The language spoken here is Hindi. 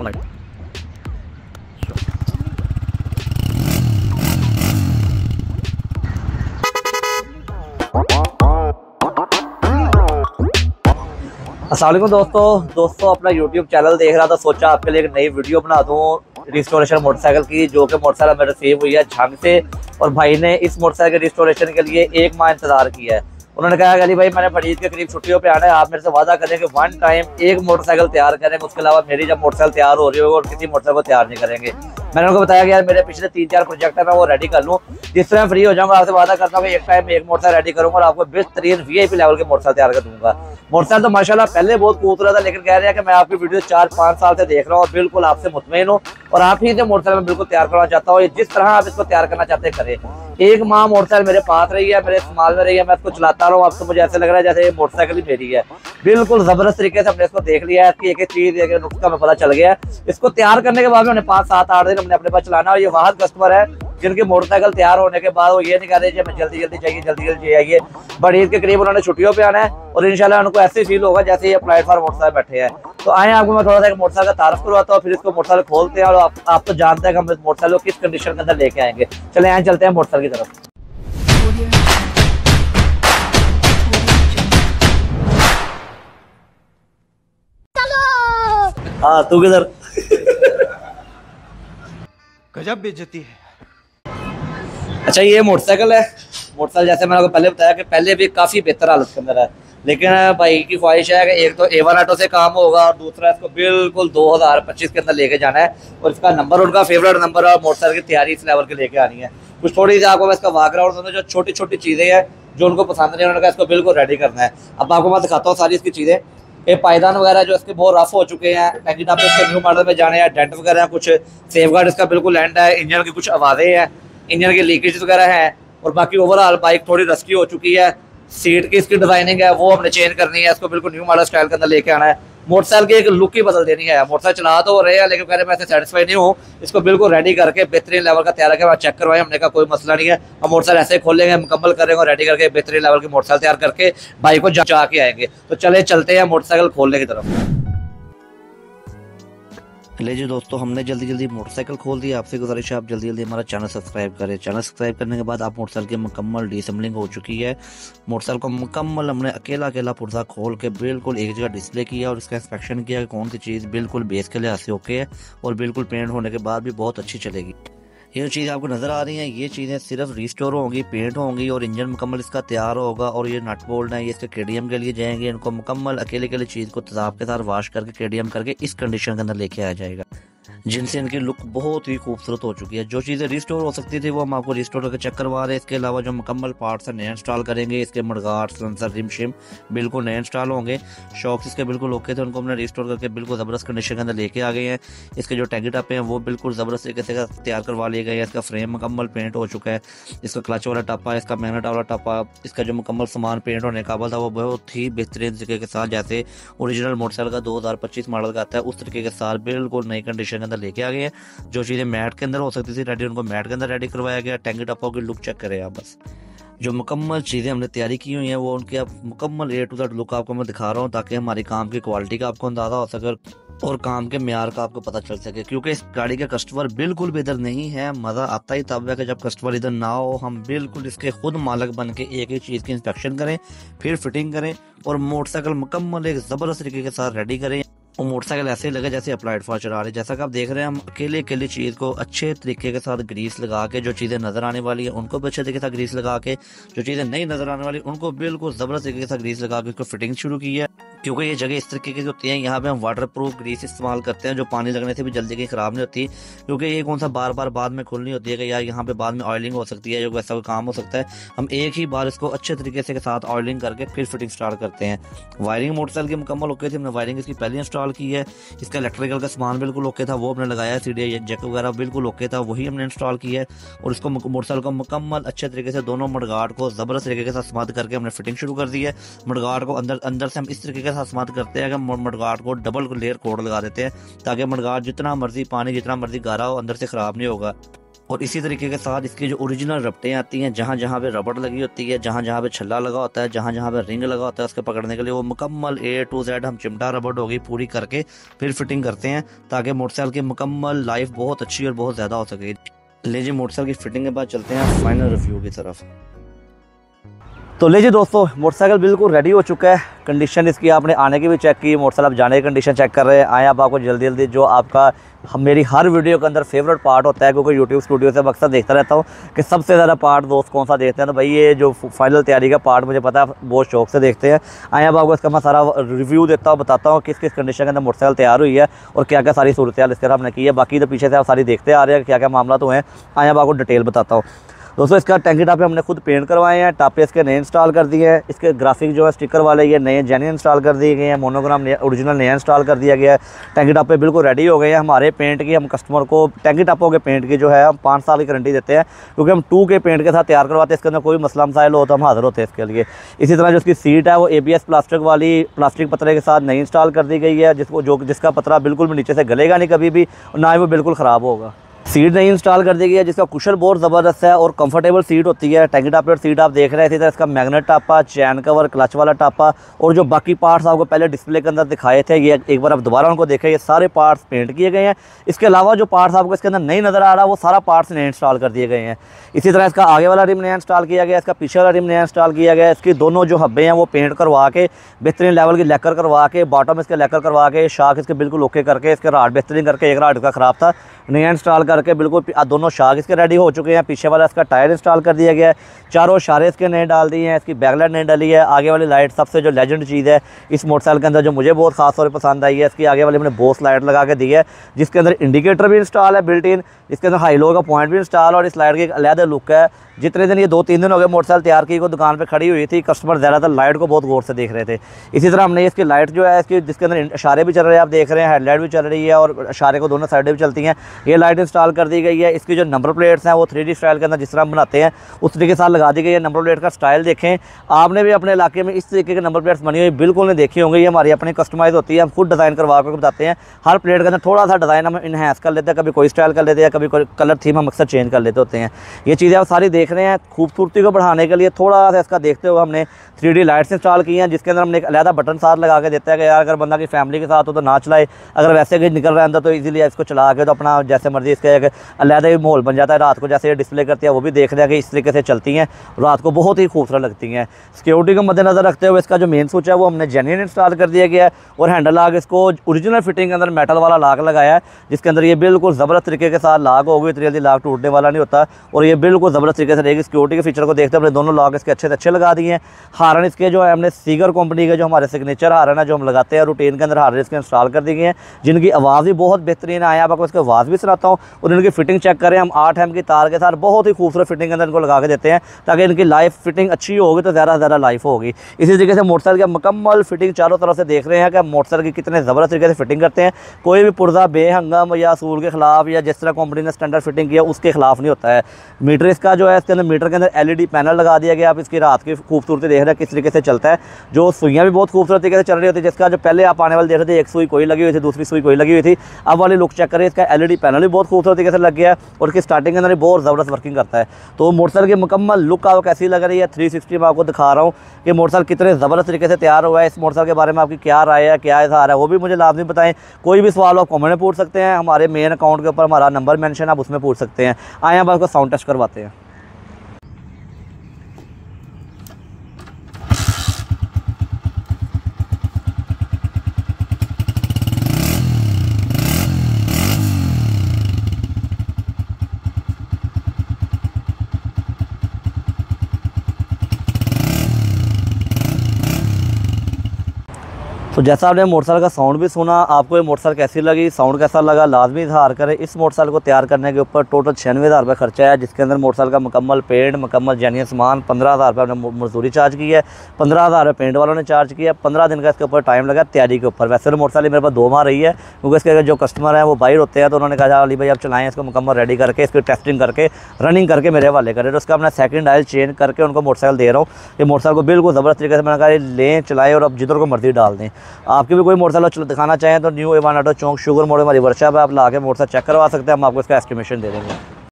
अस्सलाम वालेकुम दोस्तों अपना YouTube चैनल देख रहा था, सोचा आपके लिए एक नई वीडियो बना दूं रिस्टोरेशन मोटरसाइकिल की, जो कि मोटरसाइकिल मेरे रिसीव हुई है झंग से। और भाई ने इस मोटरसाइकिल के रिस्टोरेशन के लिए 1 माह इंतजार किया है। उन्होंने कहा अली भाई मैंने बड़ी ईद के करीब छुट्टियों पे आना है, आप मेरे से वादा करें कि वन टाइम एक मोटरसाइकिल तैयार करेंगे, उसके अलावा मेरी जब मोटरसाइकिल तैयार हो रही होगी और किसी मोटरसाइकिल को तैयार नहीं करेंगे। मैंने उनको बताया कि यार मेरे पिछले 3-4 प्रोजेक्ट है, मैं वो रेडी कर लूँ, जिस तरह फ्री हो जाऊंगा आपसे वादा करता हूँ एक टाइम में एक मोटरसाइकिल रेडी करूंगा और आपको बेहतरीन VIP लेवल के मोटरसाइकिल तैयार कर दूंगा। मोटरसाइकिल तो माशाल्लाह पहले बहुत खूबसूरत था, लेकिन कह रहे हैं कि मैं आपकी वीडियो 4-5 साल से देख रहा हूँ और बिल्कुल आपसे मुतमईन हूँ और आप ही से मोटरसाइकिल में बिल्कुल तैयार करना चाहता हूँ। जिस तरह आप इसको तैयार करना चाहते हैं करें। 1 माह मोटरसाइकिल मेरे पास रही है, मेरे इस्तेमाल में रही है, मैं इसको चलाता रहा हूँ। अब तो मुझे ऐसे लग रहा है जैसे ये मोटरसाइकिल ही मेरी है। बिल्कुल जबरदस्त तरीके से हमने इसको देख लिया है, इसकी एक एक चीज एक नुस्खा में पता चल गया है। इसको तैयार करने के बाद में 5-7-8 दिन हमने अपने पास चलाना। और ये वाहद कस्टमर है जिनकी मोटरसाइकिल तैयार होने के बाद वो ये नहीं कह रहे हमें जल्दी जल्दी चाहिए। बड़ी ईद के करीब उन्होंने छुट्टियों पे आना है और इंशाल्लाह उनको ऐसे फील होगा जैसे ये प्लेटफॉर्म मोटरसाइकिल बैठे हैं। तो आए आपको मैं थोड़ा सा मोटरसाइकिल का तारफ करवाता हूँ, फिर इसको मोटरसाइकिल खोलते हैं और आप तो जानते हैं कि हम इस मोटरसाइकिल को किस कंडीशन के अंदर लेके आएंगे। चले यहाँ चलते हैं मोटरसाइकिल की तरफ। हाँ तू किधर? गजब बेइज्जती है। अच्छा ये मोटरसाइकिल है। मोटरसाइकिल जैसे मैंने आपको पहले बताया कि पहले भी काफ़ी बेहतर हालत के अंदर है, लेकिन भाई की ख्वाहिश है कि एक तो A1 ऑटो से काम होगा और दूसरा इसको बिल्कुल 2025 के अंदर लेके जाना है। और इसका नंबर उनका फेवरेट नंबर है और मोटरसाइकिल की तैयारी इस लेवल के लेके आनी है। कुछ थोड़ी सी आपको इसका बैकग्राउंड जो छोटी छोटी चीज़ें हैं जो उनको पसंद नहीं, उन्होंने कहा इसको बिल्कुल रेडी करना है। अब आपको मैं दिखाता हूँ सारी इसकी चीज़ें। ये पायदान वगैरह जो इसके बहुत रफ हो चुके हैं, टैंकी टॉप पे इसके न्यू मॉडल में जाने हैं, डेंट वगैरह कुछ सेफगार्ड इसका बिल्कुल एंड है, इंजन की कुछ आवाज़ें हैं, इंजन की लीकेज वगैरह है और बाकी ओवरऑल बाइक थोड़ी रस्की हो चुकी है। सीट की इसकी डिजाइनिंग है वो हमने चेंज करनी है, इसको बिल्कुल न्यू मॉडल स्टाइल के अंदर लेके आना है। मोटरसाइकिल की एक लुक ही बदल देनी है। मोटरसाइकिल चला तो रहे हैं लेकिन कह रहे मैं ऐसे सेटिस्फाई नहीं हूँ, इसको बिल्कुल रेडी करके बेहतरीन लेवल का तैयार करके चेक करवाए। हमने का कोई मसला नहीं है, हम मोटरसाइकिल ऐसे खोलेंगे मुकम्मल करेंगे और रेडी करके बेहतरीन लेवल की मोटरसाइकिल तैयार करके बाइक को जा के आएंगे। तो चलते हैं मोटरसाइकिल खोलने की तरफ। ले जी दोस्तों, हमने जल्दी मोटरसाइकिल खोल दी। आपसे गुजारिश है आप जल्दी हमारा चैनल सब्सक्राइब करें। चैनल सब्सक्राइब करने के बाद आप मोटरसाइकिल की मुकम्मल डिसेंबलिंग हो चुकी है। मोटरसाइकिल को मुकम्मल हमने अकेला पुर्जा खोल के बिल्कुल एक जगह डिस्प्ले किया और इसका इंस्पेक्शन किया कि कौन सी चीज़ बिल्कुल बेस के लिहाज से ओके है और बिल्कुल पेंट होने के बाद भी बहुत अच्छी चलेगी। ये चीज़ आपको नज़र आ रही है, ये चीज़ें सिर्फ रिस्टोर होंगी, पेंट होंगी और इंजन मुकम्मल इसका तैयार होगा। और ये नट बोल्ट है, ये इसके KTM के लिए जाएंगे। इनको मुकम्मल अकेले चीज़ को तेजाब के साथ वाश करके KTM करके इस कंडीशन के अंदर लेके आ जाएगा, जिनसे इनकी लुक बहुत ही खूबसूरत हो चुकी है। जो चीज़ें रिस्टोर हो सकती थी वो हम आपको रिस्टोर करके चेक करवा रहे हैं। इसके अलावा जो मुकम्मल पार्ट्स हैं नए इंस्टॉल करेंगे। इसके मडगार्ड सेंसर रिम शिम बिल्कुल नए इंस्टॉल होंगे। शॉक्स इसके बिल्कुल ओके थे, उनको हमने रिस्टोर करके बिल्कुल ज़बरदस्त कंडीशन के अंदर लेके आ गए हैं। इसके जो टैगी टप हैं वो बिल्कुल ज़बरदस्त तरीके से तैयार करवा लिए गए हैं। इसका फ्रेम मुकम्मल पेंट हो चुका है। इसका क्लच वाला टप्पा, इसका मैग्नेट वाला टप्पा, इसका जो मुकम्मल सामान पेंट होने का था वो बहुत ही बेहतरीन तरीके के साथ जैसे ओरिजिनल मोटरसाइकिल का 2025 मॉडल का आता है उस तरीके के साथ बिल्कुल नई कंडीशन के अंदर लेके आ गए हैं। जो चीज़ें मैट के अंदर हो सकती थी रेडी, उनको मैट के अंदर रेडी करवाया गया। टैंकी टप्पा की लुक चेक करें आप बस। जो मुकम्मल चीज़ें हमने तैयारी की हुई हैं वो उनकी आप मुकम्मल A to Z लुक आपको मैं दिखा रहा हूँ ताकि हमारी काम की क्वालिटी का आपको अंदाज़ा हो सके और काम के म्यार का आपको पता चल सके। क्योंकि इस गाड़ी का कस्टमर बिल्कुल भी इधर नहीं है। मज़ा आता ही तब है कि जब कस्टमर इधर ना हो, हम बिल्कुल इसके खुद मालिक बन के एक एक चीज़ की इंस्पेक्शन करें, फिर फिटिंग करें और मोटरसाइकिल मुकम्मल एक ज़बरदस्त तरीके के साथ रेडी करें। वो मोटरसाइकिल ऐसे ही लगे जैसे अप्लाइड फॉर चला रहे। जैसा कि आप देख रहे हैं हम अकेले चीज़ को अच्छे तरीके के साथ ग्रीस लगा के, जो चीज़ें नज़र आने वाली है उनको भी अच्छे तरीके से ग्रीस लगा के, जो चीज़ें नहीं नज़र आने वाली उनको बिल्कुल ज़बरदस्त तरीके के साथ ग्रीस लगा के उसको फिटिंग शुरू की है। क्योंकि ये जगह इस तरीके की होती है, यहाँ पे हम वाटर प्रूफ ग्रीस इस्तेमाल करते हैं जो पानी लगने से भी जल्दी कहीं ख़राब नहीं होती। क्योंकि ये कौन सा बार बार बाद में खुलनी होती है कि यार यहाँ पे बाद में ऑयलिंग हो सकती है, जो वैसा कोई काम हो सकता है। हम एक ही बार इसको अच्छे तरीके से के साथ ऑयलिंग करके फिर फिटिंग स्टार्ट करते हैं। वायरिंग मोटरसाइकिल की मुकम्मल ओके थी, हमने वायरिंग इसकी पहले इंस्टॉल की है। इसका इलेक्ट्रिकल का सामान बिल्कुल ओके था, वो हमने लगाया है। सीढ़ी जैक वगैरह बिल्कुल ओके था, वही हमने इंस्टॉल किया है। और इसको मोटरसाइकिल को मुकम्मल अच्छे तरीके से दोनों मडगार्ड को ज़बरदस्त तरीके के साथ समाप्त करके हमने फिटिंग शुरू कर दी है। मडगार्ड को अंदर से हम इस तरीके के साथ समाप्त करते हैं कि मडगार्ड को डबल लेयर कोड लगा देते हैं ताकि मडगार्ड जितना मर्जी पानी जितना मर्जी गारा हो अंदर से ख़राब नहीं होगा। और इसी तरीके के साथ इसकी जो ओरिजिनल रबटें आती हैं, जहाँ जहाँ पे रबड़ लगी होती है, जहाँ जहाँ पे छल्ला लगा होता है, जहाँ जहाँ पे रिंग लगा होता है, उसके पकड़ने के लिए वो मुकम्मल A to Z हम चिमटा रबड़ होगी पूरी करके फिर फिटिंग करते हैं, ताकि मोटरसाइकिल की मुकम्मल लाइफ बहुत अच्छी और बहुत ज़्यादा हो सके। ले जी मोटरसाइकिल की फिटिंग के बाद चलते हैं फाइनल रिव्यू की तरफ। तो ले जी दोस्तों, मोटरसाइकिल बिल्कुल रेडी हो चुका है। कंडीशन इसकी आपने आने की भी चेक की, मोटरसाइकिल आप जाने की कंडीशन चेक कर रहे हैं। आए अब आपको जल्दी जल्दी जो आपका मेरी हर वीडियो के अंदर फेवरेट पार्ट होता है, क्योंकि यूट्यूब स्टूडियो से अक्सर देखता रहता हूँ कि सबसे ज़्यादा पार्ट दोस्त कौन सा देखते हैं। तो भाई ये जो फाइनल तैयारी का पार्ट मुझे पता है बहुत शौक से देखते हैं। आए अब आपको इसका मैं सारा रिव्यू देता हूँ, बताता हूँ किस किस कंडीशन के अंदर मोटरसाइकिल तैयार हुई है और क्या क्या सारी सूरत हाल इसके साथ हमने की है। बाकी तो पीछे से आप सारी देखते आ रहे हैं क्या क्या मामला तो हैं। आए अब आपको डिटेल बताता हूँ। दोस्तों इसका टैंकी टापे हमने खुद पेंट करवाए हैं, टापे इसके नए इंस्टॉल कर दिए हैं। इसके ग्राफिक जो है स्टिकर वाले ये नए जेन्युइन इंस्टॉल कर दिए गए हैं, मोनोग्राम ओरिजिनल नया इंस्टॉल कर दिया गया है। टैंकी टापे बिल्कुल रेडी हो गए हैं। हमारे पेंट की हम कस्टमर को टैंकी टापों के पेंट की जो है हम 5 साल की गारंटी देते हैं, क्योंकि हम 2 के पेंट के साथ तैयार करवाते हैं। इसके अंदर कोई मसला मसाइल हो तो हम हाजिर होते हैं इसके लिए। इसी तरह जो इसकी सीट है वो ABS प्लास्टिक वाली प्लास्टिक पतरे के साथ नई इंस्टॉल कर दी गई है, जिसका पतरा बिल्कुल भी नीचे से गलेगा नहीं कभी भी, ना ही वो बिल्कुल ख़राब होगा। सीट नई इंस्टॉल कर दी गई है, जिसका कुशन बहुत ज़बरदस्त है और कंफर्टेबल सीट होती है। टैंकी टापे और सीट आप देख रहे हैं। इसी तरह इसका मैग्नेट टापा, चैन कवर, क्लच वाला टापा और जो बाकी पार्ट्स आपको पहले डिस्प्ले के अंदर दिखाए थे, ये एक बार आप दोबारा उनको देखें, ये सारे पार्ट्स पेंट किए गए हैं। इसके अलावा जो पार्ट्स आपको इसके अंदर नहीं नज़र आ रहा वो सारा पार्ट्स नए इंस्टॉल कर दिए गए हैं। इसी तरह इसका आगे वाला रिम नया इंस्टॉल किया गया, इसका पीछे वाला रिम नया इंस्टॉल किया गया। इसकी दोनों जो हब्बे हैं वो पेंट करवा के बेहतरीन लेवल की लैकर करवा के, बॉटम इसके लैकर करवा के, शाख इसके बिल्कुल ओके करके, इसके राड बेहतरीन करके, एक राड का ख़राब था नया इंस्टॉल करके बिल्कुल दोनों शाख इसके रेडी हो चुके हैं। पीछे वाला इसका टायर इंस्टॉल कर दिया गया है, चारों इशारे इसके नए डाल दिए हैं। इसकी बैकलाइट नहीं डाली है। आगे वाली लाइट सबसे जो लेजेंड चीज़ है इस मोटरसाइकिल के अंदर, जो मुझे बहुत खास तौर पर पसंद आई है, इसकी आगे वाली मैंने बोस लाइट लगा के दी है, जिसके अंदर इंडिकेटर भी इंस्टॉल है बिल्ट इन, इसके अंदर हाई लो का पॉइंट भी इंस्टॉल, और इस लाइट की एक अलग लुक है। जितने दिन ये 2-3 दिन हो गए मोटरसाइकिल तैयार की को दुकान पे खड़ी हुई थी, कस्टमर ज़्यादातर लाइट को बहुत गौर से देख रहे थे। इसी तरह हमने इसकी लाइट जो है इसकी, जिसके अंदर इशारे भी चल रहे हैं, आप देख रहे हैं, हेडलाइट भी चल रही है और इशारे को दोनों साइडें भी चलती हैं, ये लाइट इंस्टॉल कर दी गई है। इसकी जो नंबर प्लेट्स हैं वो 3D स्टाइल के अंदर जिस तरह हम बनाते हैं उस तरीके के साथ लगा दी गई है। नंबर प्लेट का स्टाइल देखें, आपने भी अपने इलाके में इस तरीके के नंबर प्लेट्स बनी हुई बिल्कुल नहीं देखी होंगी। ये हमारी अपनी कस्टमाइज़ होती है, हम खुद डिज़ाइन करवा कर बताते हैं। हर प्लेट के अंदर थोड़ा सा डिज़ाइन हम इन्हेंस कर लेते हैं, कभी कोई स्टाइल कर लेते हैं, कभी कोई कलर थीम हम अक्सर चेंज कर लेते होते हैं। ये चीज़ें आप सारी देख रहे हैं। खूबसूरती को बढ़ाने के लिए थोड़ा सा इसका देखते हुए हमने 3D लाइट्स इंस्टॉल की हैं, जिसके अंदर हमने एक अलग बटन साथ लगा के देता है कि यार अगर बंदा की फैमिली के साथ हो तो ना चलाए, अगर वैसे कहीं निकल रहा है अंदर तो इजीली इसको चला के तो अपना जैसे मर्जी इसका एक अलग ही माहौल बन जाता है। रात को जैसे ये डिस्प्ले करती है वो भी देख रहे हैं कि इस तरीके से चलती हैं, रात को बहुत ही खूबसूरत लगती हैं। सिक्योरिटी को मद्देनजर रखते हुए इसका जो मेन स्विच है वो हमने जेन्युइन इंस्टॉल कर दिया गया है, और हैंडल लाग इसको ओरिजिनल फिटिंग के अंदर मेटल वाला लाग लगाया है, जिसके अंदर ये बिल्कुल ज़बरदस्त तरीके के साथ लाग होगी, इतनी जल्दी लाग टूटने वाला नहीं होता, और ये बिल्कुल ज़बरदस्त तरीके से रहेगी। सिक्योरिटी के फीचर को देखते हुए हमने दोनों लॉक इसके अच्छे से अच्छे लगा दिए हैं। हारन इसके जो है हमने सीगर कंपनी के जो हमारे सिग्नेचर हारन है जो हम लगाते हैं रूटीन के अंदर, हारन इसके इंस्टॉल कर दी गए हैं, जिनकी आवाज़ भी बहुत बेहतरीन है। आपको इसकी आवाज़ भी सुनाता हूँ और इनकी फिटिंग चेक करें। हम 8 एम की तार के साथ बहुत ही खूबसूरत फिटिंग के अंदर इनको लगा के देते हैं, ताकि इनकी लाइफ फिटिंग अच्छी होगी तो ज़्यादा से ज़्यादा लाइफ होगी। इसी तरीके से मोटरसाइकिल की मुकम्मल फिटिंग चारों तरफ से देख रहे हैं कि मोटरसाइकिल की कितने ज़बरदस्त तरीके से फिटिंग करते हैं। कोई भी पुर्जा बेहंगम या असूल के खिलाफ या जिस तरह कंपनी ने स्टैंडर्ड फिटिंग किया उसके खिलाफ नहीं होता है। मीटर इसका जो है इसके अंदर मीटर के अंदर LED पैनल लगा दिया गया। आप इसकी रात की खूबसूरती देख रहे हैं किस तरीके से चलता है। जो सुइयाँ भी बहुत खूबसूरत तरीके से चल रही होती है, जिसका जो पहले आप आने वाले देख रहे थे एक सुई कोई लगी हुई थी, दूसरी सुई कोई लगी हुई थी, अब वाली लुक चेक करें। इसका LED पैनल भी बहुत खूबसूरत तरीके से लग गया है और इसकी स्टार्टिंग के अंदर बहुत ज़बरदस्त वर्किंग करता है। तो मोटरसाइकिल की मुकम्मल लुक आपको कैसी लग रही है 360 में आपको दिखा रहा हूँ कि मोटरसाइकिल कितने ज़बरदस्त तरीके से तैयार हुआ है। इस मोटरसाइकिल के बारे में आपकी क्या राय है, क्या इज़हार है, वो भी मुझे लाजमी बताएं। कोई भी सवाल आप कमेंट में पूछ सकते हैं, हमारे मेन अकाउंट के ऊपर हमारा नंबर मेंशन है, आप उसमें पूछ सकते हैं। आए अब आपको साउंड टेस्ट करवाते हैं। तो जैसा आपने मोटरसाइकिल का साउंड भी सुना, आपको ये मोटरसाइकिल कैसी लगी, साउंड कैसा लगा, लाजमी इज़हार करें। इस मोटरसाइकिल को तैयार करने के ऊपर टोटल 96,000 रुपये खर्चा है, जिसके अंदर मोटरसाइकिल का मुकम्मल पेंट, मुकम्मल जेन्युइन सामान, 15,000 रुपये हमने मजदूरी चार्ज की है, 15,000 रुपये पेंट वालों ने चार्ज किया, 15 दिन का इसके ऊपर टाइम लगा तैयारी के ऊपर। वैसे तो मोटरसाइकिल मेरे पास 2 माह रही है, क्योंकि इसके जो कस्टमर हैं वो बाहर होते हैं, तो उन्होंने कहा अली भाई आप चलाएँ इसको मुकम्मल रेडी करके, इसकी टेस्टिंग करके रनिंग करके मेरे हवाले करें। तो उसका अपना सेकंड ऑयल चेंज करके उनको मोटरसाइकिल दे रहा हूँ। ये मोटरसाइकिल को बिल्कुल ज़बरदस्त तरीके से मैंने कहा लें, चलाएँ और अब जिधर को मर्जी डाल दें। आपकी भी कोई मोटरसाइकिल दिखाना चाहें तो न्यू A1 ऑटो चौक शुगर मोड़ हमारी वर्कशॉप है, आप ला के मोटरसाइकिल चेक करवा सकते हैं, हम आपको इसका एस्टिमेशन दे देंगे।